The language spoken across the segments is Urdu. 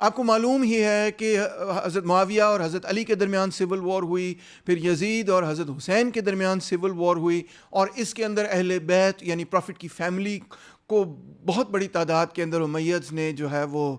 آپ کو معلوم ہی ہے کہ حضرت معاویہ اور حضرت علی کے درمیان سول وار ہوئی، پھر یزید اور حضرت حسین کے درمیان سول وار ہوئی، اور اس کے اندر اہل بیت یعنی پروفٹ کی فیملی کو بہت بڑی تعداد کے اندر امیدز نے جو ہے وہ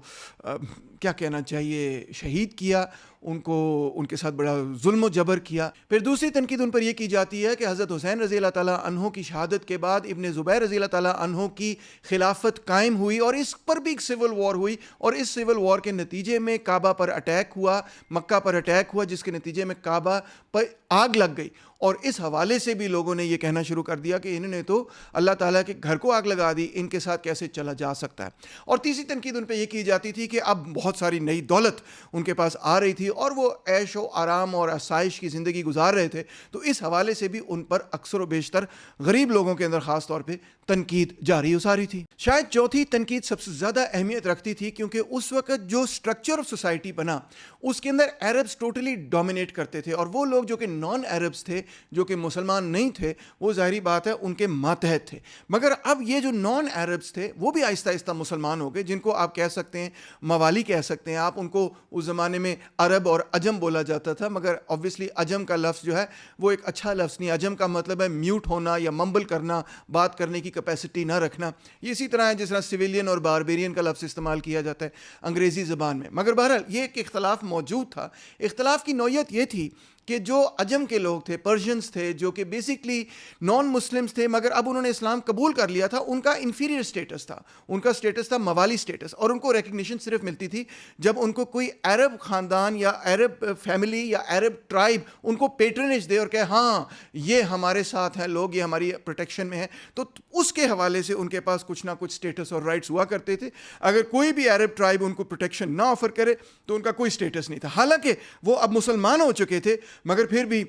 کیا کہنا چاہیے شہید کیا، ان کے ساتھ بڑا ظلم و جبر کیا۔ پھر دوسری تنقید ان پر یہ کی جاتی ہے کہ حضرت حسین رضی اللہ تعالیٰ عنہ کی شہادت کے بعد ابن زبیر رضی اللہ تعالیٰ عنہ کی خلافت قائم ہوئی، اور اس پر بھی ایک سول وار ہوئی، اور اس سول وار کے نتیجے میں کعبہ پر اٹیک ہوا، مکہ پر اٹیک ہوا، جس کے نتیجے میں کعبہ پر آگ لگ گئی، اور اس حوالے سے بھی لوگوں نے یہ کہنا شروع کر دیا کہ انہوں نے تو اللہ تعالیٰ کے گھر کو آگ لگا دی، ان کے ساتھ کیسے چلا جا سکتا ہے۔ اور تیسری تنقید ان پہ یہ کی جاتی تھی کہ اب بہت ساری نئی دولت ان کے پاس آ رہی تھی اور وہ عیش و آرام اور آسائش کی زندگی گزار رہے تھے، تو اس حوالے سے بھی ان پر اکثر و بیشتر غریب لوگوں کے اندر خاص طور پہ تنقید جاری و ساری تھی۔ شاید چوتھی تنقید سب سے زیادہ اہمیت رکھتی تھی، کیونکہ اس وقت جو سٹرکچر آف سوسائٹی بنا اس کے اندر عربس ٹوٹلی ڈومینیٹ کرتے تھے، اور وہ لوگ جو کہ نان عربس تھے، جو کہ مسلمان نہیں تھے، وہ ظاہری بات ہے ان کے ماتحت تھے۔ مگر اب یہ جو نان عربس تھے وہ بھی آہستہ آہستہ مسلمان ہو گئے، جن کو آپ کہہ سکتے ہیں موالی کہہ سکتے ہیں آپ، ان کو اس زمانے میں عرب اور عجم بولا جاتا تھا، مگر آبویسلی عجم کا لفظ جو ہے وہ ایک اچھا لفظ نہیں۔ عجم کا مطلب ہے میوٹ ہونا یا ممبل کرنا، بات کرنے کی کیپیسٹی نہ رکھنا۔ یہ اسی طرح ہے جس طرح سویلین اور باربیرین کا لفظ استعمال کیا جاتا ہے انگریزی زبان میں۔ مگر بہرحال یہ ایک اختلاف موجود تھا۔ اختلاف کی نوعیت یہ تھی کہ جو عجم کے لوگ تھے، پرشینز تھے، جو کہ بیسکلی نان مسلمز تھے، مگر اب انہوں نے اسلام قبول کر لیا تھا، ان کا انفیریئر سٹیٹس تھا، ان کا سٹیٹس تھا موالی سٹیٹس، اور ان کو ریکگنیشن صرف ملتی تھی جب ان کو کوئی عرب خاندان یا عرب فیملی یا عرب ٹرائب ان کو پیٹرنیج دے اور کہے ہاں یہ ہمارے ساتھ ہیں لوگ، یہ ہماری پروٹیکشن میں ہیں، تو اس کے حوالے سے ان کے پاس کچھ نہ کچھ سٹیٹس اور رائٹس ہوا کرتے تھے۔ اگر کوئی بھی عرب ٹرائب ان کو پروٹیکشن نہ آفر کرے تو ان کا کوئی سٹیٹس نہیں تھا، حالانکہ وہ اب مسلمان ہو چکے تھے، مگر پھر بھی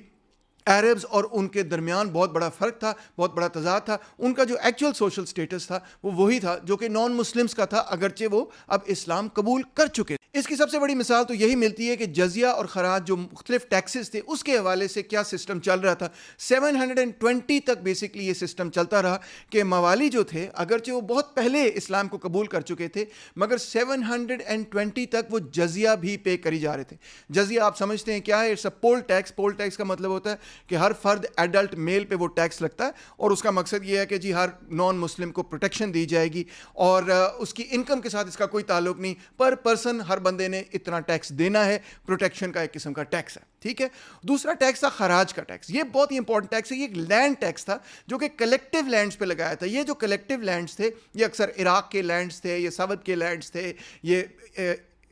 عربز اور ان کے درمیان بہت بڑا فرق تھا، بہت بڑا تضاد تھا۔ ان کا جو ایکچوئل سوشل سٹیٹس تھا وہ وہی تھا جو کہ نان مسلمز کا تھا، اگرچہ وہ اب اسلام قبول کر چکے۔ اس کی سب سے بڑی مثال تو یہی ملتی ہے کہ جزیہ اور خراج جو مختلف ٹیکسز تھے اس کے حوالے سے کیا سسٹم چل رہا تھا۔ 720 تک بیسکلی یہ سسٹم چلتا رہا کہ موالی جو تھے اگرچہ وہ بہت پہلے اسلام کو قبول کر چکے تھے، مگر 720 تک وہ جزیہ بھی پے کری جا رہے تھے۔ جزیہ آپ سمجھتے ہیں کیا ہے؟ It's a poll tax. Poll tax کا مطلب ہوتا ہے کہ ہر فرد ایڈلٹ میل پہ وہ ٹیکس لگتا ہے، اور اس کا مقصد یہ ہے کہ جی ہر نان مسلم کو پروٹیکشن دی جائے گی، اور اس کی انکم کے ساتھ اس کا کوئی تعلق نہیں، پر پرسن ہر بندے نے اتنا ٹیکس دینا ہے، پروٹیکشن کا ایک قسم کا ٹیکس ہے، ٹھیک ہے۔ دوسرا ٹیکس تھا خراج کا ٹیکس۔ یہ بہت ہی امپورٹنٹ ٹیکس ہے، یہ ایک لینڈ ٹیکس تھا جو کہ کلیکٹیو لینڈز پہ لگایا تھا۔ یہ جو کلیکٹیو لینڈز تھے یہ اکثر عراق کے لینڈز تھے، یہ سعود کے لینڈز تھے، یہ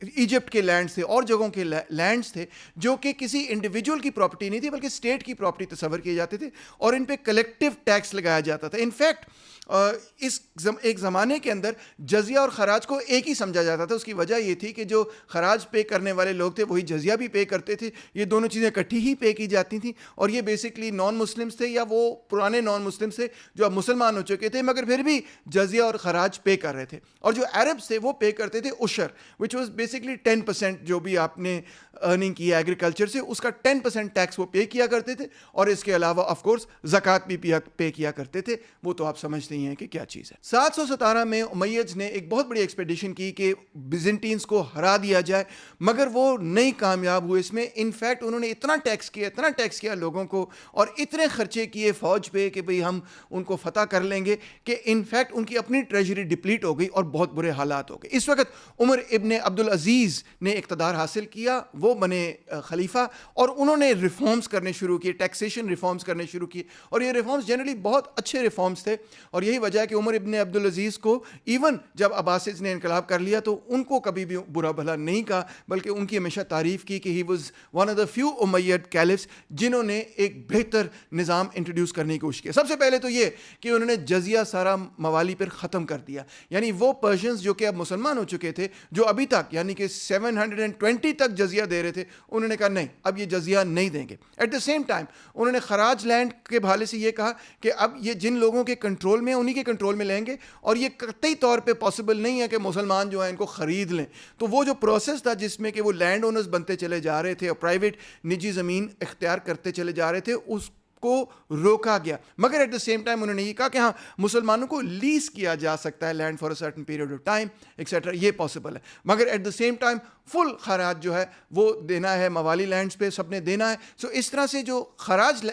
ایجپٹ کے لینڈز تھے، اور جگہوں کے لینڈز تھے جو کہ کسی انڈیویجول کی پراپرٹی نہیں تھی بلکہ اسٹیٹ کی پراپرٹی تصور کیے جاتے تھے، اور ان پہ کلیکٹیو ٹیکس لگایا جاتا تھا۔ انفیکٹ اس ایک زمانے کے اندر جزیہ اور خراج کو ایک ہی سمجھا جاتا تھا۔ اس کی وجہ یہ تھی کہ جو خراج پے کرنے والے لوگ تھے وہی جزیہ بھی پے کرتے تھے، یہ دونوں چیزیں اکٹھی ہی پے کی جاتی تھیں، اور یہ بیسکلی نان مسلمس تھے یا وہ پرانے نان مسلمس تھے جو اب مسلمان ہو چکے تھے مگر پھر بھی جزیہ اور خراج پے کر رہے تھے، اور جو عربس تھے وہ پے کرتے تھے عشر، وچ واز بیسکلی 10%، جو بھی آپ نے ارننگ کی ہے ایگریکلچر سے اس کا 10% ٹیکس وہ پے کیا کرتے تھے، اور اس کے علاوہ آف کورس زکوٰۃ بھی پے کیا کرتے تھے، وہ تو آپ سمجھتے ہی ہیں کہ کیا چیز ہے۔ 717 میں امیدز نے ایک بہت بڑی ایکسپیڈیشن کی کہ بیزنٹینز کو ہرا دیا جائے، مگر وہ نہیں کامیاب ہوئے اس میں۔ انفیکٹ انہوں نے اتنا ٹیکس کیا لوگوں کو، اور اتنے خرچے کیے فوج پہ کہ بھئی ہم ان کو فتح کر لیں گے، کہ انفیکٹ ان کی اپنی ٹریجری ڈپلیٹ ہو گئی اور بہت برے حالات ہو گئے۔ اس وقت عمر ابن عبدالعزیز نے اقتدار حاصل کیا، وہ بنے خلیفہ، اور انہوں نے ریفارمز کرنے شروع کیے، ٹیکسیشن ریفارمز کرنے شروع کیے، اور یہ ریفارمز جنرلی بہت اچھے ریفارمز تھے، اور یہی وجہ ہے کہ عمر ابن عبدالعزیز کو ایون جب عباسیز نے انقلاب کر لیا تو ان کو کبھی بھی برا بھلا نہیں کہا، بلکہ ان کی ہمیشہ تعریف کی کہ he was one of the few امید کیلفس جنہوں نے ایک بہتر نظام انٹروڈیوس کرنے کی کوشش کی۔ سب سے پہلے تو یہ کہ انہوں نے جزیہ سارا موالی پر ختم کر دیا، یعنی وہ پرشینز جو کہ اب مسلمان ہو چکے تھے، جو ابھی تک یعنی کہ 720 تک جزیہ دے رہے تھے، انہوں نے کہا نہیں اب یہ جزیہ نہیں دیں گے۔ ایٹ دا سیم ٹائم انہوں نے خراج لینڈ کے حوالے سے یہ کہا کہ اب یہ جن لوگوں کے کنٹرول میں انہی کے کنٹرول میں لیں گے، اور یہ قطعی طور پہ پاسبل نہیں ہے کہ مسلمان جو ہیں ان کو خرید لیں۔ تو وہ جو پروسیس تھا جس میں کہ وہ لینڈ اونرز بنتے چلے جا رہے تھے اور پرائیویٹ نجی زمین اختیار کرتے چلے جا رہے تھے، اس کو روکا گیا, مگر ایٹ دا سیم ٹائم انہوں نے یہ کہا کہ ہاں مسلمانوں کو لیز کیا جا سکتا ہے land for a certain period of time etcetera, یہ پاسبل ہے, مگر at the same time full خراج جو ہے وہ دینا ہے موالی لینڈز پہ, سب نے دینا ہے. سو اس طرح سے جو خراج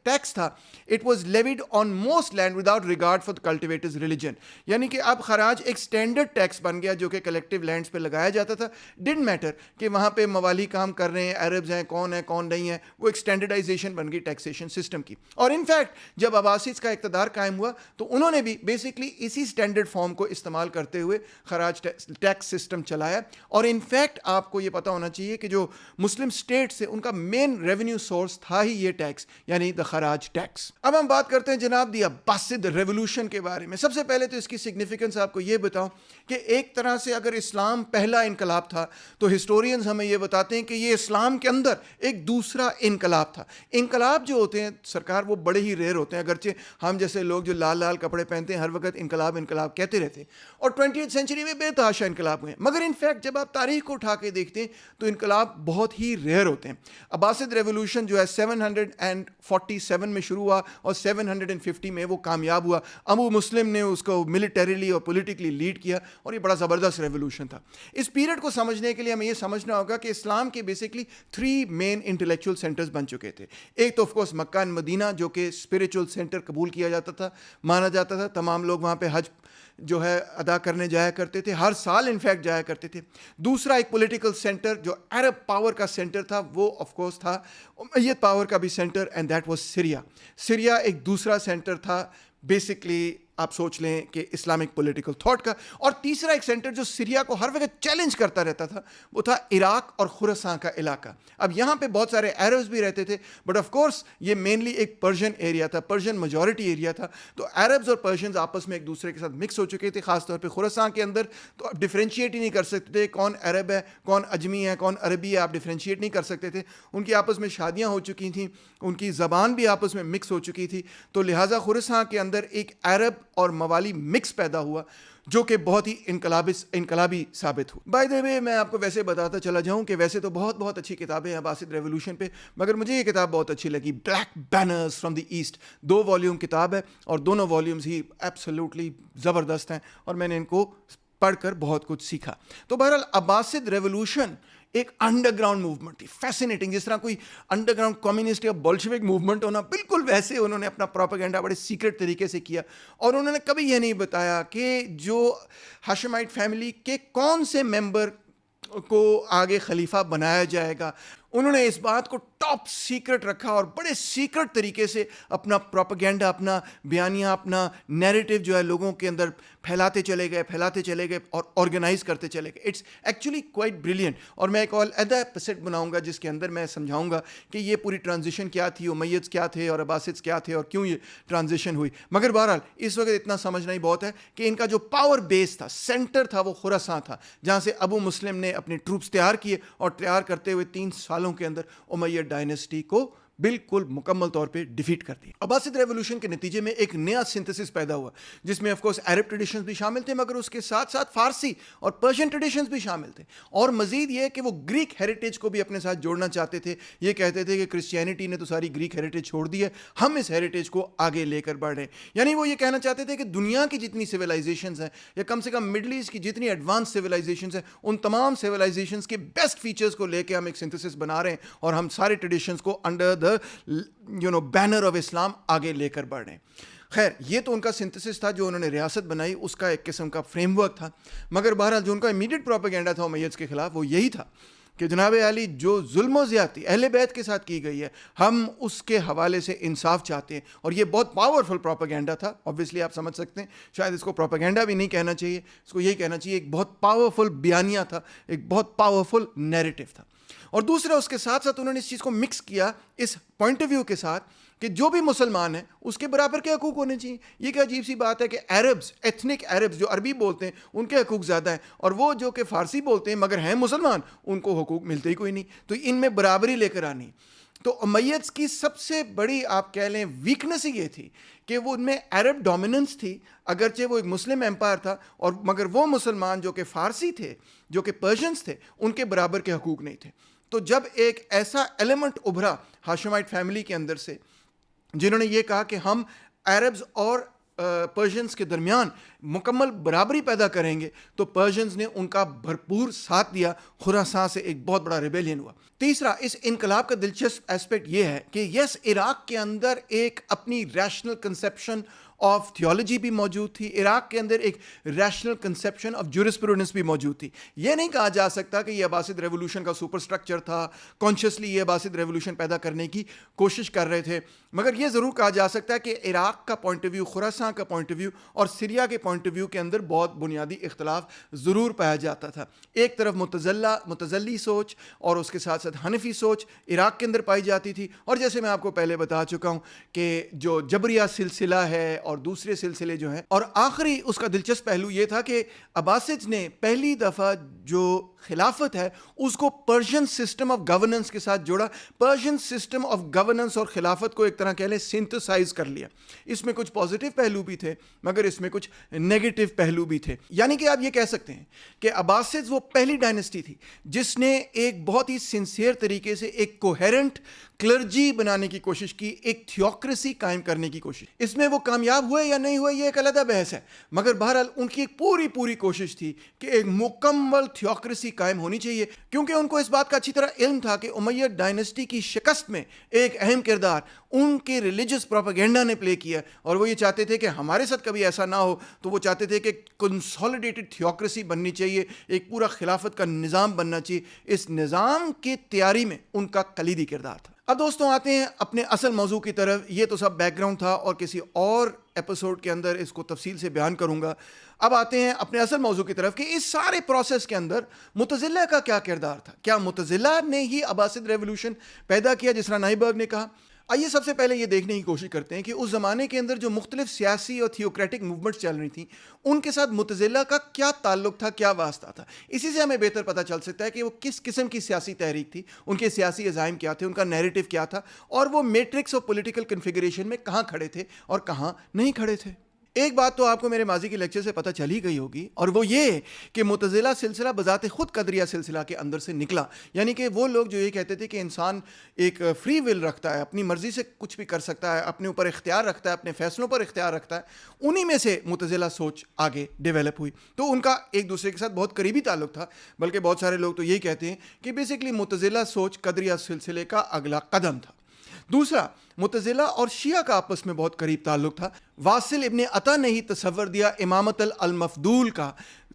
ٹیکس تھا it was levied on most land without regard for cultivators religion, یعنی کہ اب خراج ایک اسٹینڈرڈ ٹیکس بن گیا جو کہ کلیکٹیو لینڈز پہ لگایا جاتا تھا. ڈنٹ میٹر کہ وہاں پہ موالی کام کر رہے ہیں, عربز ہیں, کون نہیں ہے, وہ ایک اسٹینڈرڈائزیشن بن گئی ٹیکسیشن سسٹم کی. اور انفیکٹ جب عباسیز کا اقتدار قائم ہوا تو انہوں نے بھی بیسکلی اسی اسٹینڈرڈ فارم کو استعمال کرتے ہوئے خراج ٹیکس سسٹم چلایا. اور انفیکٹ آپ کو یہ پتہ ہونا چاہیے کہ جو مسلم اسٹیٹ سے ان کا مین ریونیو سورس تھا ہی یہ ٹیکس, یعنی دا خراج ٹیکس. اب ہم بات کرتے ہیں جناب دی عباسد ریولوشن کے بارے میں. سب سے پہلے تو اس کی سگنیفیکنس آپ کو یہ بتاؤں کہ ایک طرح سے اگر اسلام پہلا انقلاب تھا تو ہسٹورینز ہمیں یہ بتاتے ہیں کہ یہ اسلام کے اندر ایک دوسرا انقلاب تھا. انقلاب جو ہوتے ہیں سرکار وہ بڑے ہی ریئر ہوتے ہیں, اگرچہ ہم جیسے لوگ جو لال لال کپڑے پہنتے ہیں ہر وقت انقلاب کہتے رہتے ہیں, اور 20th سینچری میں بے تحاشا انقلاب ہوئے ہیں, مگر انفیکٹ جب آپ تاریخ کو اٹھا کے دیکھتے ہیں تو انقلاب بہت ہی ریئر ہوتے ہیں. عباسد ریولوشن جو ہے 747 میں شروع ہوا اور 750 میں وہ کامیاب ہوا. ابو مسلم نے اس کو ملٹریلی اور پولیٹیکلی لیڈ کیا اور یہ بڑا زبردست ریولوشن تھا. اس پیریڈ کو سمجھنے کے لیے ہمیں یہ سمجھنا ہوگا کہ اسلام کے بیسکلی 3 مین انٹلیکچوئل سینٹرز بن چکے تھے. ایک تو آف کورس مکہ اینڈ مدینہ جو کہ اسپریچول سینٹر قبول کیا جاتا تھا, مانا جاتا تھا, تمام لوگ وہاں پہ حج جو ہے ادا کرنے جایا کرتے تھے, ہر سال انفیکٹ جایا کرتے تھے. دوسرا ایک پولیٹیکل سینٹر جو عرب پاور کا سینٹر تھا وہ آف کورس تھا امیت پاور کا بھی centre, and that was Syria. Syria ایک دوسرا سینٹر تھا بیسکلی آپ سوچ لیں کہ اسلامک پولیٹیکل تھاٹ کا. اور تیسرا ایک سینٹر جو سیریا کو ہر وقت چیلنج کرتا رہتا تھا وہ تھا عراق اور خراسان کا علاقہ. اب یہاں پہ بہت سارے عربز بھی رہتے تھے, بٹ آف کورس یہ مینلی ایک پرشین ایریا تھا, پرشین میجورٹی ایریا تھا, تو عربز اور پرشینز آپس میں ایک دوسرے کے ساتھ مکس ہو چکے تھے, خاص طور پہ خراسان کے اندر. تو آپ ڈفرینشیٹ ہی نہیں کر سکتے تھے کون عرب ہے کون اجمی ہے کون عربی ہے, آپ ڈفرینشیٹ نہیں کر سکتے تھے. ان کی آپس میں شادیاں ہو چکی تھیں, ان کی زبان بھی آپس میں مکس ہو چکی تھی, تو لہٰذا خراسان کے اندر ایک عرب اور موالی مکس پیدا ہوا جو کہ بہت ہی انقلابی ثابت ہو. بائی دی وے میں آپ کو ویسے بتاتا چلا جاؤں کہ ویسے تو بہت اچھی کتابیں ہیں عباسد ریولوشن پہ, مگر مجھے یہ کتاب بہت اچھی لگی, Black Banners from the East. 2 volume کتاب ہے اور دونوں والیومز ہی ایبسلیوٹلی زبردست ہیں اور میں نے ان کو پڑھ کر بہت کچھ سیکھا. تو بہرحال عباسد ریولوشن ایک انڈر گراؤنڈ موومنٹ تھی, فیسینیٹنگ. جس طرح کوئی انڈر گراؤنڈ کمیونسٹ یا بولشوک موومنٹ ہونا, بالکل ویسے انہوں نے اپنا پروپیگنڈا بڑے سیکرٹ طریقے سے کیا. اور انہوں نے کبھی یہ نہیں بتایا کہ جو ہاشمائٹ فیملی کے کون سے ممبر کو آگے خلیفہ بنایا جائے گا. انہوں نے اس بات کو ٹاپ سیکرٹ رکھا اور بڑے سیکرٹ طریقے سے اپنا پروپیگنڈا, اپنا بیانیہ, اپنا نیریٹو جو ہے لوگوں کے اندر پھیلاتے چلے گئے اور آرگنائز کرتے چلے گئے. It's actually quite brilliant. اور میں ایک علیحدہ ایپیسوڈ بناؤں گا جس کے اندر میں سمجھاؤں گا کہ یہ پوری ٹرانزیشن کیا تھی, امیدز کیا تھے اور عباسدز کیا تھے اور کیوں یہ ٹرانزیشن ہوئی. مگر بہرحال اس وقت اتنا سمجھنا ہی بہت ہے کہ ان کا جو پاور بیس تھا, سینٹر تھا, وہ خراسان تھا, جہاں سے ابو مسلم نے اپنے ٹروپس تیار کیے اور تیار کرتے ہوئے 3 سالوں کے اندر امیہ ڈائنیسٹی کو بالکل مکمل طور پہ ڈیفیٹ کر دیا. عباسد ریولوشن کے نتیجے میں ایک نیا سنتھسس پیدا ہوا جس میں آف کورس عرب ٹریڈیشنز بھی شامل تھے, مگر اس کے ساتھ ساتھ فارسی اور پرشین ٹریڈیشنز بھی شامل تھے. اور مزید یہ کہ وہ گریک ہیریٹیج کو بھی اپنے ساتھ جوڑنا چاہتے تھے. یہ کہتے تھے کہ کرسچینٹی نے تو ساری گریک ہیریٹیج چھوڑ دی ہے, ہم اس ہیریٹیج کو آگے لے کر بڑھ رہے ہیں. یعنی وہ یہ کہنا چاہتے تھے کہ دنیا کی جتنی سویلائزیشنز ہیں, یا کم سے کم مڈل ایسٹ کی جتنی ایڈوانس سویلائزیشنز ہیں, ان تمام سویلائزیشنز کے بیسٹ فیچرز کو لے کے ہم ایک سنتھسس بنا رہے ہیں اور ہم سارے ٹریڈیشنز کو انڈر دا بینر آف اسلام آگے لے کر بڑھ رہے ہیں. خیر, یہ تو ان کا سنتھسس تھا جو انہوں نے ریاست بنائی, اس کا ایک قسم کا فریم ورک تھا. مگر بہرحال جو ان کا امیڈیٹ پروپیگنڈا تھا امیدز کے خلاف وہ یہی تھا کہ جناب علی جو ظلم و زیادتی اہل بیت کے ساتھ کی گئی ہے, ہم اس کے حوالے سے انصاف چاہتے ہیں. اور یہ بہت پاورفل پروپیگنڈا تھا. اوبویسلی آپ سمجھ سکتے ہیں, شاید اس کو پروپیگنڈا بھی نہیں کہنا چاہیے, اس کو یہی کہنا چاہیے ایک بہت پاورفل بیانیہ تھا, ایک بہت پاورفل نیریٹو تھا. اور دوسرا اس کے ساتھ ساتھ انہوں نے اس چیز کو مکس کیا اس پوائنٹ آف ویو کے ساتھ کہ جو بھی مسلمان ہیں اس کے برابر کے حقوق ہونے چاہیے. یہ کیا عجیب سی بات ہے کہ عربز, ایتھنک عربز جو عربی بولتے ہیں ان کے حقوق زیادہ ہیں, اور وہ جو کہ فارسی بولتے ہیں مگر ہیں مسلمان, ان کو حقوق ملتے ہی کوئی نہیں. تو ان میں برابری لے کر آنی. تو امیدز کی سب سے بڑی آپ کہہ لیں ویکنس ہی یہ تھی کہ وہ ان میں عرب ڈومیننس تھی, اگرچہ وہ ایک مسلم امپائر تھا, اور مگر وہ مسلمان جو کہ فارسی تھے, جو کہ پرشینز تھے, ان کے برابر کے حقوق نہیں تھے. تو جب ایک ایسا ایلیمنٹ ابھرا ہاشمائٹ فیملی کے اندر سے جنہوں نے یہ کہا کہ ہم عربز اور پرشینز کے درمیان مکمل برابری پیدا کریں گے، تو پرشینز نے ان کا بھرپور ساتھ دیا، خراساں سے ایک بہت بڑا ریبیلین ہوا۔ تیسرا، اس انقلاب کا دلچسپ ایسپیکٹ یہ ہے کہ یس، عراق کے اندر ایک اپنی ریشنل کنسیپشن آف تھیولوجی بھی موجود تھی، عراق کے اندر ایک ریشنل کنسیپشن آف جورسپروڈنس بھی موجود تھی۔ یہ نہیں کہا جا سکتا کہ یہ عباسد ریولوشن کا سپر اسٹرکچر تھا، کانشیسلی یہ عباسد ریولوشن پیدا کرنے کی کوشش کر رہے تھے، مگر یہ ضرور کہا جا سکتا ہے کہ عراق کا پوائنٹ آف ویو، خراساں کا پوائنٹ آف ویو اور سیریا کے پوائنٹ آف ویو کے اندر بہت بنیادی اختلاف ضرور پایا جاتا تھا۔ ایک طرف متزلی سوچ اور اس کے ساتھ ساتھ حنفی سوچ عراق کے اندر پائی جاتی تھی، اور جیسے میں آپ کو پہلے بتا چکا ہوں کہ جو جبریہ سلسلہ ہے اور دوسرے سلسلے جو ہیں، اور آخری اس کا دلچسپ پہلو یہ تھا کہ عباسد نے پہلی دفعہ جو خلافت ہے اس کو پرشین سسٹم آف گورننس کے ساتھ جوڑا، پرشین سسٹم آف گورننس اور خلافت کو ایک طرح کہہ لیں سنتھسائز کر لیا۔ اس میں کچھ پازیٹیو پہلو بھی تھے مگر اس میں کچھ نیگیٹو پہلو بھی تھے، یعنی کہ آپ یہ کہہ سکتے ہیں کہ عباسد وہ پہلی ڈائنسٹی تھی جس نے ایک بہت ہی سنسیئر طریقے سے ایک کوہیرنٹ کلرجی بنانے کی کوشش کی، ایک تھیوکریسی قائم کرنے کی کوشش۔ اس میں وہ کامیاب ہوئے یا نہیں ہوئے یہ ایک علیحدہ بحث ہے، مگر بہرحال ان کی ایک پوری کوشش تھی کہ ایک مکمل تھیوکریسی قائم ہونی چاہیے، کیونکہ ان کو اس بات کا اچھی طرح علم تھا کہ امیہ ڈائنسٹی کی شکست میں ایک اہم کردار ان کے ریلیجس پروپیگنڈا نے پلے کیا، اور وہ یہ چاہتے تھے کہ ہمارے ساتھ کبھی ایسا نہ ہو، تو وہ چاہتے تھے کہ کنسولیڈیٹڈ تھیوکریسی بننی چاہیے، ایک پورا خلافت کا نظام بننا چاہیے۔ اس نظام کی تیاری میں ان کا کلیدی کردار تھا۔ اب دوستوں آتے ہیں اپنے اصل موضوع کی طرف۔ یہ تو سب بیک گراؤنڈ تھا اور کسی اور ایپیسوڈ کے اندر اس کو تفصیل سے بیان کروں گا۔ اب آتے ہیں اپنے اصل موضوع کی طرف کہ اس سارے پروسیس کے اندر معتزلہ کا کیا کردار تھا؟ کیا معتزلہ نے ہی عباسد ریولوشن پیدا کیا جس طرح نائبرگ نے کہا؟ آئیے سب سے پہلے یہ دیکھنے کی کوشش کرتے ہیں کہ اس زمانے کے اندر جو مختلف سیاسی اور تھیوکریٹک موومنٹس چل رہی تھیں ان کے ساتھ معتزلہ کا کیا تعلق تھا، کیا واسطہ تھا۔ اسی سے ہمیں بہتر پتہ چل سکتا ہے کہ وہ کس قسم کی سیاسی تحریک تھی، ان کے سیاسی عزائم کیا تھے، ان کا نیریٹو کیا تھا، اور وہ میٹرکس آف پولیٹیکل کنفیگریشن میں کہاں کھڑے تھے اور کہاں نہیں کھڑے تھے۔ ایک بات تو آپ کو میرے ماضی کے لیکچر سے پتہ چل ہی گئی ہوگی، اور وہ یہ کہ معتزلہ سلسلہ بذات خود قدریہ سلسلہ کے اندر سے نکلا، یعنی کہ وہ لوگ جو یہ کہتے تھے کہ انسان ایک فری ول رکھتا ہے، اپنی مرضی سے کچھ بھی کر سکتا ہے، اپنے اوپر اختیار رکھتا ہے، اپنے فیصلوں پر اختیار رکھتا ہے، انہی میں سے معتزلہ سوچ آگے ڈیولپ ہوئی۔ تو ان کا ایک دوسرے کے ساتھ بہت قریبی تعلق تھا، بلکہ بہت سارے لوگ تو یہی کہتے ہیں کہ بیسیکلی معتزلہ سوچ قدریہ سلسلے کا اگلا قدم تھا۔ دوسرا، معتزلہ اور شیعہ کا آپس میں بہت قریب تعلق تھا۔ واصل ابن عطا نے ہی تصور دیا امامت المفضول کا،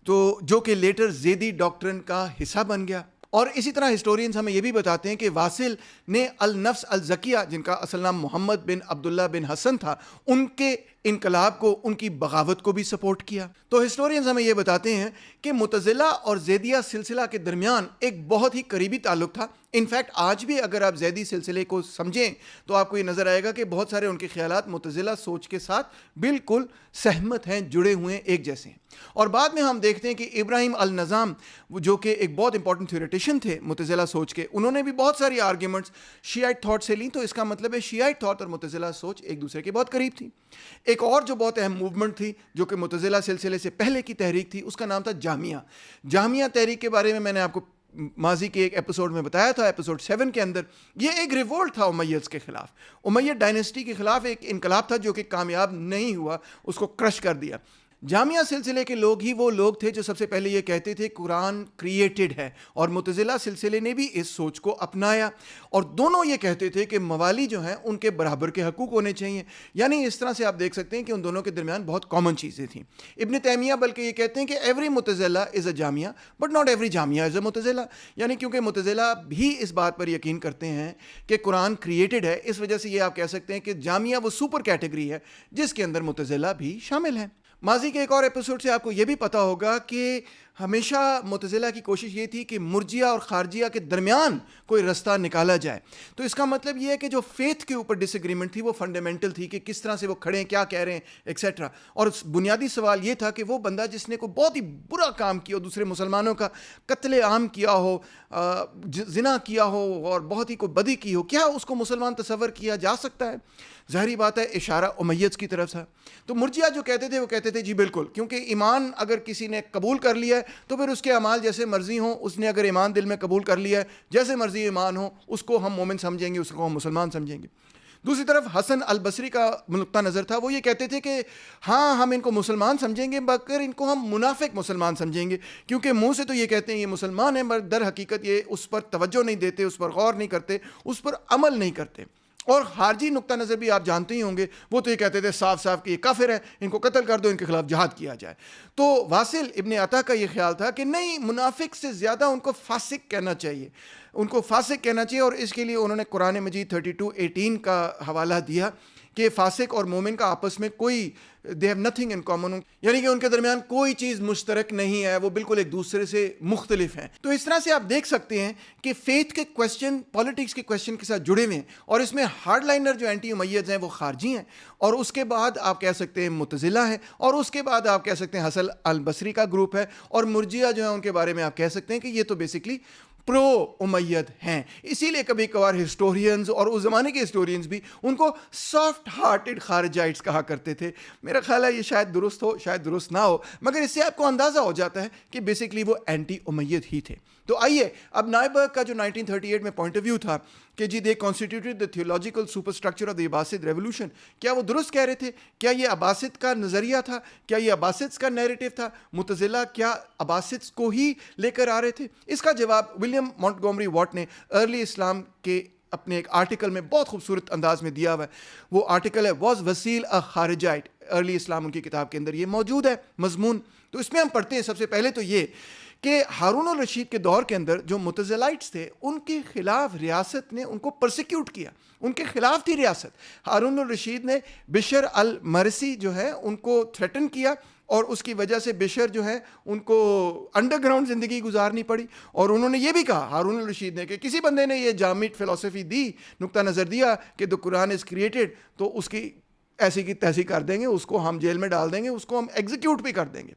تو جو کہ لیٹر زیدی ڈاکٹرن کا حصہ بن گیا۔ اور اسی طرح ہسٹورینز ہمیں یہ بھی بتاتے ہیں کہ واصل نے النفس الزکیہ، جن کا اصل نام محمد بن عبداللہ بن حسن تھا، ان کے انقلاب کو، ان کی بغاوت کو بھی سپورٹ کیا۔ تو ہسٹورینز ہمیں یہ بتاتے ہیں کہ معتزلہ اور زیدیہ سلسلہ کے درمیان ایک بہت ہی قریبی تعلق تھا۔ انفیکٹ آج بھی اگر آپ زیدی سلسلے کو سمجھیں تو آپ کو یہ نظر آئے گا کہ بہت سارے ان کے خیالات معتزلہ سوچ کے ساتھ بالکل سہمت ہیں، جڑے ہوئے ہیں، ایک جیسے ہیں۔ اور بعد میں ہم دیکھتے ہیں کہ ابراہیم النظام، جو کہ ایک بہت امپورٹنٹ تھیوریٹیشین تھے معتزلہ سوچ کے، انہوں نے بھی بہت ساری آرگیومنٹس شیعائٹ تھاٹ سے لیں، تو اس کا مطلب ہے شیعائٹ تھاٹ اور معتزلہ سوچ ایک دوسرے کے بہت قریب تھی۔ ایک اور جو بہت اہم موومنٹ تھی جو کہ معتزلہ سلسلے سے پہلے کی تحریک تھی، اس کا نام تھا جامعہ۔ جامعہ تحریک کے بارے میں نے آپ کو ماضی کے ایک ایپیسوڈ میں بتایا تھا، ایپیسوڈ 7 کے اندر۔ یہ ایک ریوولٹ تھا امیدز کے خلاف، امیہ ڈائنسٹی کے خلاف ایک انقلاب تھا جو کہ کامیاب نہیں ہوا، اس کو کرش کر دیا۔ جامعہ سلسلے کے لوگ ہی وہ لوگ تھے جو سب سے پہلے یہ کہتے تھے قرآن کریٹڈ ہے، اور معتزلہ سلسلے نے بھی اس سوچ کو اپنایا، اور دونوں یہ کہتے تھے کہ موالی جو ہیں ان کے برابر کے حقوق ہونے چاہیے۔ یعنی اس طرح سے آپ دیکھ سکتے ہیں کہ ان دونوں کے درمیان بہت کامن چیزیں تھیں۔ ابن تیمیہ بلکہ یہ کہتے ہیں کہ ایوری معتزلہ از اے جامعہ بٹ ناٹ ایوری جامعہ از اے معتزلہ، یعنی کیونکہ معتزلہ بھی اس بات پر یقین کرتے ہیں کہ قرآن کریٹڈ ہے، اس وجہ سے یہ آپ کہہ سکتے ہیں کہ جامعہ وہ سپر کیٹیگری ہے جس کے اندر معتزلہ بھی شامل ہیں۔ ماضی کے ایک اور ایپیسوڈ سے آپ کو یہ بھی پتا ہوگا کہ ہمیشہ معتزلہ کی کوشش یہ تھی کہ مرجیہ اور خارجیہ کے درمیان کوئی رستہ نکالا جائے۔ تو اس کا مطلب یہ ہے کہ جو فیتھ کے اوپر ڈس ایگریمنٹ تھی وہ فنڈامنٹل تھی، کہ کس طرح سے وہ کھڑے ہیں، کیا کہہ رہے ہیں، ایکسیٹرا۔ اور بنیادی سوال یہ تھا کہ وہ بندہ جس نے کوئی بہت ہی برا کام کیا ہو، دوسرے مسلمانوں کا قتل عام کیا ہو، زنا کیا ہو اور بہت ہی کوئی بدی کی ہو، کیا اس کو مسلمان تصور کیا جا سکتا ہے؟ ظاہری بات ہے اشارہ امیدز کی طرف تھا۔ تو مرجیہ جو کہتے تھے وہ کہتے تھے جی بالکل، کیونکہ ایمان اگر کسی نے قبول کر لیا ہے تو پھر اس کے اعمال جیسے مرضی ہوں، اس نے اگر ایمان دل میں قبول کر لیا ہے، جیسے مرضی ایمان ہو، اس کو ہم مومن سمجھیں گے، اس کو ہم مسلمان سمجھیں گے۔ دوسری طرف حسن البصری کا نقطہ نظر تھا، وہ یہ کہتے تھے کہ ہاں ہم ان کو مسلمان سمجھیں گے مگر ان کو ہم منافق مسلمان سمجھیں گے، کیونکہ منہ سے تو یہ کہتے ہیں یہ مسلمان ہیں مگر در حقیقت یہ اس پر توجہ نہیں دیتے، اس پر غور نہیں کرتے، اس پر عمل نہیں کرتے۔ اور خارجی نقطہ نظر بھی آپ جانتے ہی ہوں گے، وہ تو یہ کہتے تھے صاف صاف کہ یہ کافر ہیں، ان کو قتل کر دو، ان کے خلاف جہاد کیا جائے۔ تو واصل ابن عطا کا یہ خیال تھا کہ نہیں، منافق سے زیادہ ان کو فاسق کہنا چاہیے، ان کو فاسق کہنا چاہیے، اور اس کے لیے انہوں نے قرآن مجید 32:18 کا حوالہ دیا کہ فاسق اور مومن کا آپس میں کوئی they have nothing in common، یعنی کہ ان کے درمیان کوئی چیز مشترک نہیں ہے، وہ بالکل ایک دوسرے سے مختلف ہیں۔ تو اس طرح سے آپ دیکھ سکتے ہیں کہ فیتھ کے کویسچن پالیٹکس کے کویسچن کے ساتھ جڑے ہوئے ہیں، اور اس میں ہارڈ لائنر جو اینٹی امیدز ہیں وہ خارجی ہیں، اور اس کے بعد آپ کہہ سکتے ہیں معتزلہ ہیں، اور اس کے بعد آپ کہہ سکتے ہیں حسن البصری کا گروپ ہے، اور مرجیہ جو ہیں ان کے بارے میں آپ کہہ سکتے ہیں کہ یہ تو بیسکلی پرو امید ہیں۔ اسی لیے کبھی کبھار ہسٹورینز اور اس زمانے کے ہسٹورینز بھی ان کو سافٹ ہارٹڈ خارجائٹس کہا کرتے تھے۔ میرا خیال ہے یہ شاید درست ہو، شاید درست نہ ہو، مگر اس سے آپ کو اندازہ ہو جاتا ہے کہ بیسکلی وہ اینٹی امید ہی تھے۔ تو آئیے اب نائبرگ کا جو 1938 میں پوائنٹ آف ویو تھا کہ جی they constituted the theological super structure of the Abbasid revolution, کیا وہ درست کہہ رہے تھے؟ کیا یہ عباسد کا نظریہ تھا؟ کیا یہ عباسد کا نیریٹو تھا؟ معتزلہ کیا عباسد کو ہی لے کر آ رہے تھے؟ اس کا جواب ولیم مونٹگومری واٹ نے ارلی اسلام کے اپنے ایک آرٹیکل میں بہت خوبصورت انداز میں دیا ہوا ہے۔ وہ آرٹیکل ہے واز وسیل اے خارجائٹ، ارلی اسلام ان کی کتاب کے اندر یہ موجود ہے مضمون۔ تو اس میں ہم پڑھتے ہیں سب سے پہلے تو یہ کہ ہارون الرشید کے دور کے اندر جو معتزلائٹس تھے ان کے خلاف ریاست نے ان کو پرسیکیوٹ کیا، ان کے خلاف تھی ریاست۔ ہارون الرشید نے بشر المرسی جو ہے ان کو تھریٹن کیا، اور اس کی وجہ سے بشر جو ہے ان کو انڈر گراؤنڈ زندگی گزارنی پڑی، اور انہوں نے یہ بھی کہا ہارون الرشید نے کہ کسی بندے نے یہ جامد فلسفی دی، نقطہ نظر دیا کہ دا قرآن از کریٹڈ، تو اس کی ایسی کی تیسی کر دیں گے، اس کو ہم جیل میں ڈال دیں گے، اس کو ہم ایگزیکیوٹ بھی کر دیں گے۔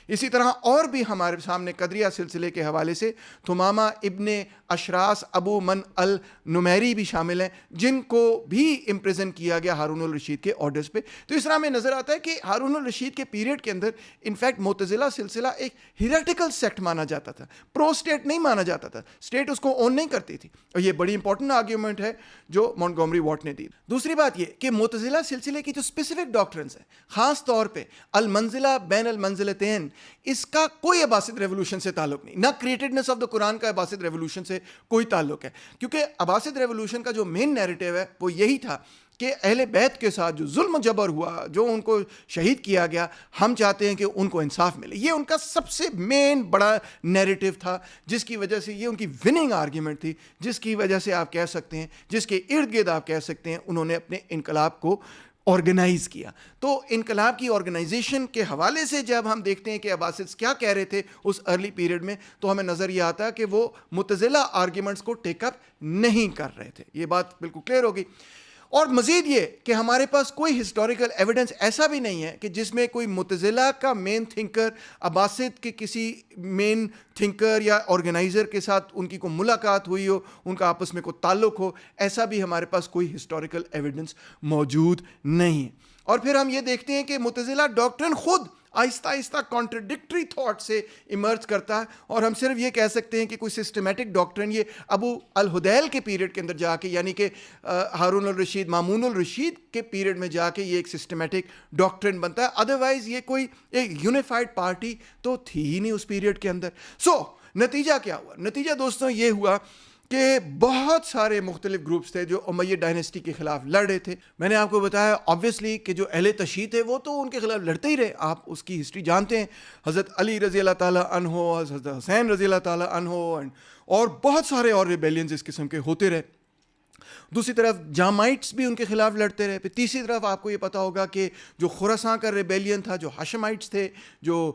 اسی طرح اور بھی ہمارے سامنے قدریہ سلسلے کے حوالے سے تھمامہ ابن اشراس ابو من النمیری بھی شامل ہیں، جن کو بھی امپریزن کیا گیا ہارون الرشید کے آرڈرز پہ۔ تو اس طرح میں نظر آتا ہے کہ ہارون الرشید کے پیریڈ کے اندر انفیکٹ معتزلہ سلسلہ ایک ہیریٹیکل سیکٹ مانا جاتا تھا، پرو اسٹیٹ نہیں مانا جاتا تھا، اسٹیٹ اس کو اون نہیں کرتی تھی، اور یہ بڑی امپورٹنٹ آرگیومنٹ ہے جو مونٹگومری واٹ نے دی۔ دوسری بات یہ کہ معتزلہ سلسلے کی جو اسپیسیفک ڈاکٹرنس ہیں، خاص طور پہ المنزلہ بین المنزلتین، اس کا کوئی عباسد ریولوشن سے تعلق نہیں، نہ کریٹڈنس آف دا قرآن کا عباسد ریولوشن سے کوئی تعلق ہے، کیونکہ عباسد ریولوشن کا جو مین نیریٹو ہے وہ یہی تھا کہ اہل بیت کے ساتھ جو ظلم و جبر ہوا، جو ان کو شہید کیا گیا، ہم چاہتے ہیں کہ ان کو انصاف ملے۔ یہ ان کا سب سے مین بڑا نیریٹو تھا، جس کی وجہ سے یہ ان کی وننگ آرگیومنٹ تھی، جس کی وجہ سے آپ کہہ سکتے ہیں، جس کے ارد گرد آپ کہہ سکتے ہیں انہوں نے اپنے انقلاب کو آرگنائز کیا۔ تو انقلاب کی آرگنائزیشن کے حوالے سے جب ہم دیکھتے ہیں کہ عباسدز کیا کہہ رہے تھے اس ارلی پیریڈ میں، تو ہمیں نظر یہ آتا ہے کہ وہ معتزلہ آرگیومنٹس کو ٹیک اپ نہیں کر رہے تھے۔ یہ بات بالکل کلیئر ہوگی۔ اور مزید یہ کہ ہمارے پاس کوئی ہسٹوریکل ایویڈنس ایسا بھی نہیں ہے کہ جس میں کوئی معتزلہ کا مین تھنکر عباسد کے کسی مین تھنکر یا آرگنائزر کے ساتھ ان کی کوئی ملاقات ہوئی ہو، ان کا آپس میں کوئی تعلق ہو، ایسا بھی ہمارے پاس کوئی ہسٹوریکل ایویڈنس موجود نہیں ہے۔ اور پھر ہم یہ دیکھتے ہیں کہ معتزلہ ڈاکٹرن خود آہستہ آہستہ کانٹرڈکٹری تھاٹ سے ایمرج کرتا ہے، اور ہم صرف یہ کہہ سکتے ہیں کہ کوئی سسٹمیٹک ڈاکٹرن یہ ابو الہدیل کے پیریڈ کے اندر جا کے، یعنی کہ ہارون الرشید مامون الرشید کے پیریڈ میں جا کے یہ ایک سسٹمیٹک ڈاکٹرن بنتا ہے، ادروائز یہ کوئی ایک یونیفائڈ پارٹی تو تھی ہی نہیں اس پیریڈ کے اندر۔ سو نتیجہ کیا ہوا؟ نتیجہ دوستوں یہ ہوا کہ بہت سارے مختلف گروپس تھے جو امیہ ڈائنیسٹی کے خلاف لڑ رہے تھے۔ میں نے آپ کو بتایا آبویسلی کہ جو اہل تشیع تھے وہ تو ان کے خلاف لڑتے ہی رہے، آپ اس کی ہسٹری جانتے ہیں، حضرت علی رضی اللہ تعالیٰ عنہ، حضرت حسین رضی اللہ تعالیٰ عنہ، اور بہت سارے اور ریبیلینز اس قسم کے ہوتے رہے۔ دوسری طرف جامائٹس بھی ان کے خلاف لڑتے رہے۔ پھر تیسری طرف آپ کو یہ پتہ ہوگا کہ جو خراساں کا ریبیلین تھا، جو ہاشمائٹس تھے، جو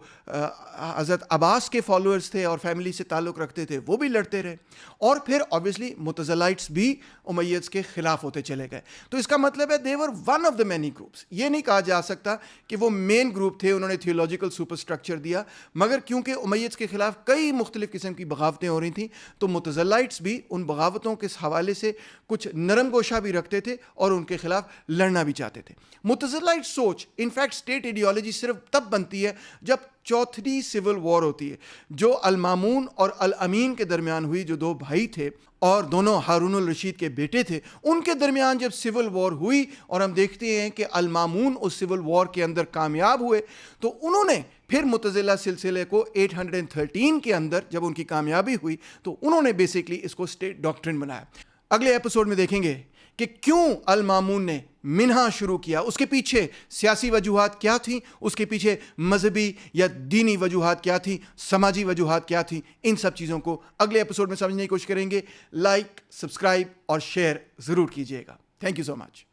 حضرت عباس کے فالوورز تھے اور فیملی سے تعلق رکھتے تھے، وہ بھی لڑتے رہے۔ اور پھر آبویسلی معتزلائٹس بھی امیدز کے خلاف ہوتے چلے گئے۔ تو اس کا مطلب ہے they were one of the many groups. یہ نہیں کہا جا سکتا کہ وہ مین گروپ تھے، انہوں نے تھیولوجیکل سپر اسٹرکچر دیا، مگر کیونکہ امیدز کے خلاف کئی مختلف قسم کی بغاوتیں ہو رہی تھیں، تو معتزلائٹس بھی ان بغاوتوں کے حوالے سے کچھ کچھ نرم گوشہ بھی رکھتے تھے اور ان کے خلاف لڑنا بھی چاہتے تھے. متزلہ سوچ انفیکٹ اسٹیٹ ایڈیالوجی صرف تب بنتی ہے جب چوتھی سول وار ہوتی ہے, جو المامون اور الامین کے درمیان ہوئی, جو دو بھائی تھے اور دونوں ہارون الرشید کے بیٹے تھے. ان کے درمیان جب سول وار ہوئی اور ہم دیکھتے ہیں کہ المامون اس سول وار کے اندر کامیاب ہوئے, تو انہوں نے پھر متزلہ سلسلے کو 813 کے اندر جب ان کی کامیابی ہوئی تو انہوں نے بیسیکلی اس کو اسٹیٹ ڈاکٹرن بنایا. اگلے ایپیسوڈ میں دیکھیں گے کہ کیوں المامون نے منہا شروع کیا, اس کے پیچھے سیاسی وجوہات کیا تھیں, اس کے پیچھے مذہبی یا دینی وجوہات کیا تھیں, سماجی وجوہات کیا تھیں. ان سب چیزوں کو اگلے ایپیسوڈ میں سمجھنے کی کوشش کریں گے. لائک, سبسکرائب اور شیئر ضرور کیجیے گا. Thank you so much.